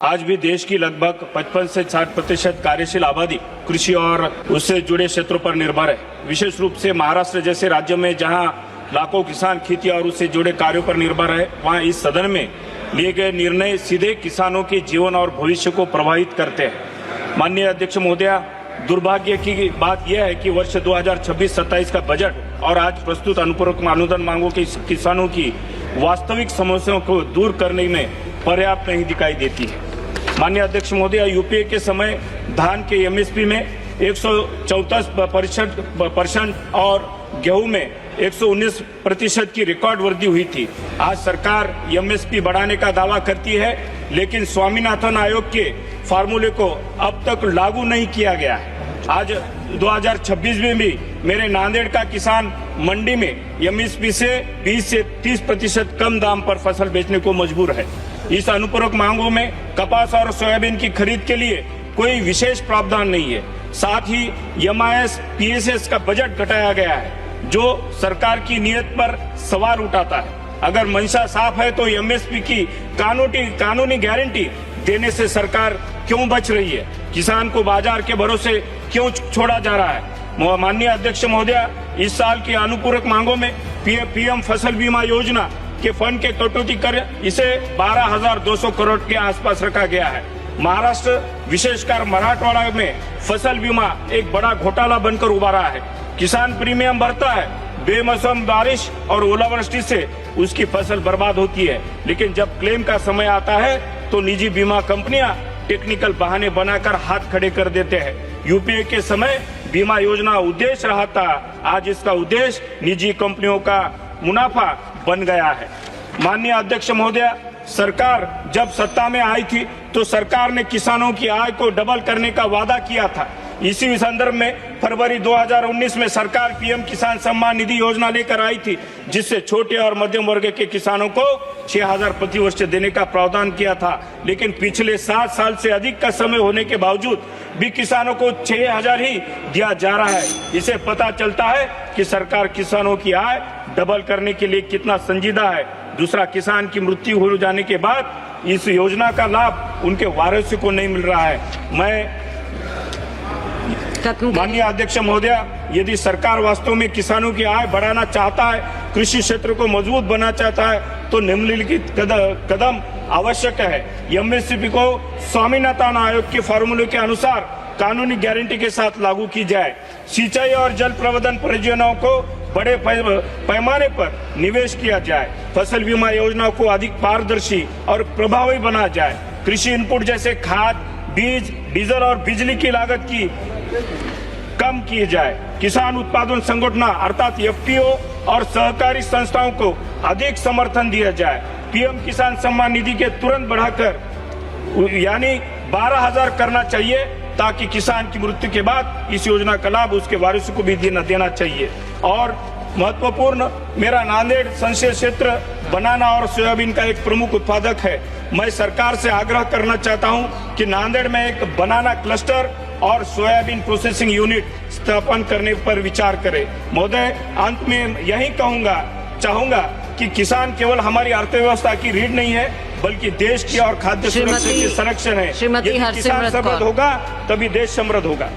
आज भी देश की लगभग 55 से 60% कार्यशील आबादी कृषि और उससे जुड़े क्षेत्रों पर निर्भर है। विशेष रूप से महाराष्ट्र जैसे राज्यों में जहां लाखों किसान खेती और उससे जुड़े कार्यों पर निर्भर है, वहां इस सदन में लिए गए निर्णय सीधे किसानों के जीवन और भविष्य को प्रभावित करते हैं। माननीय अध्यक्ष महोदया, दुर्भाग्य की बात यह है कि वर्ष 2026-27 का बजट और आज प्रस्तुत अनुपूरक अनुदान मांगों के किसानों की वास्तविक समस्याओं को दूर करने में पर्याप्त नहीं दिखाई देती है। माननीय अध्यक्ष महोदय, यूपीए के समय धान के एमएसपी में 134% और गेहूं में 119% की रिकॉर्ड वृद्धि हुई थी। आज सरकार एमएसपी बढ़ाने का दावा करती है, लेकिन स्वामीनाथन आयोग के फार्मूले को अब तक लागू नहीं किया गया है। आज 2026 में भी मेरे नांदेड़ का किसान मंडी में एमएसपी से 20 से 30% कम दाम पर फसल बेचने को मजबूर है। इस अनुपूरक मांगों में कपास और सोयाबीन की खरीद के लिए कोई विशेष प्रावधान नहीं है। साथ ही एमआईएस पीएसएस का बजट घटाया गया है, जो सरकार की नीयत पर सवाल उठाता है। अगर मंशा साफ है तो एमएसपी की कानूनी गारंटी देने से सरकार क्यों बच रही है? किसान को बाजार के भरोसे क्यों छोड़ा जा रहा है? माननीय अध्यक्ष महोदय, इस साल की अनुपूरक मांगों में पीएम फसल बीमा योजना के फंड के कटौती कर इसे 12,200 करोड़ के आसपास रखा गया है। महाराष्ट्र विशेषकर मराठवाड़ा में फसल बीमा एक बड़ा घोटाला बनकर उभरा है। किसान प्रीमियम भरता है, बेमौसम बारिश और ओलावृष्टि से उसकी फसल बर्बाद होती है, लेकिन जब क्लेम का समय आता है तो निजी बीमा कंपनियां टेक्निकल बहाने बनाकर हाथ खड़े कर देते हैं। यूपीए के समय बीमा योजना उद्देश्य रहा था, आज इसका उद्देश्य निजी कंपनियों का मुनाफा बन गया है। माननीय अध्यक्ष महोदय, सरकार जब सत्ता में आई थी तो सरकार ने किसानों की आय को डबल करने का वादा किया था। इसी संदर्भ में फरवरी 2019 में सरकार पीएम किसान सम्मान निधि योजना लेकर आई थी, जिससे छोटे और मध्यम वर्ग के किसानों को 6,000 प्रति वर्ष देने का प्रावधान किया था। लेकिन पिछले 7 साल से अधिक का समय होने के बावजूद भी किसानों को 6,000 ही दिया जा रहा है। इसे पता चलता है कि सरकार किसानों की आय डबल करने के लिए कितना संजीदा है। दूसरा, किसान की मृत्यु हो जाने के बाद इस योजना का लाभ उनके वारिसों को नहीं मिल रहा है। माननीय अध्यक्ष महोदय, यदि सरकार वास्तव में किसानों की आय बढ़ाना चाहता है, कृषि क्षेत्र को मजबूत बनाना चाहता है, तो निम्नलिखित कदम आवश्यक है। एमएसपी को स्वामीनाथन आयोग के फार्मूले के अनुसार कानूनी गारंटी के साथ लागू की जाए। सिंचाई और जल प्रबंधन परियोजनाओं को बड़े पैमाने पर निवेश किया जाए। फसल बीमा योजना को अधिक पारदर्शी और प्रभावी बनाया जाए। कृषि इनपुट जैसे खाद, बीज, डीजल और बिजली की लागत की कम की जाए। किसान उत्पादन संगठन अर्थात एफपीओ और सहकारी संस्थाओं को अधिक समर्थन दिया जाए। पीएम किसान सम्मान निधि के तुरंत बढ़ाकर यानी 12,000 करना चाहिए, ताकि किसान की मृत्यु के बाद इस योजना का लाभ उसके वारिसों को भी देना चाहिए। और महत्वपूर्ण, मेरा नांदेड़ संसदीय क्षेत्र बनाना और सोयाबीन का एक प्रमुख उत्पादक है। मैं सरकार से आग्रह करना चाहता हूं कि नांदेड़ में एक बनाना क्लस्टर और सोयाबीन प्रोसेसिंग यूनिट स्थापन करने पर विचार करें। महोदय, अंत में यही चाहूंगा कि किसान केवल हमारी अर्थव्यवस्था की रीढ़ नहीं है, बल्कि देश की और खाद्य सुरक्षा के संरक्षण है। यदि किसान समृद्ध होगा तभी देश समृद्ध होगा।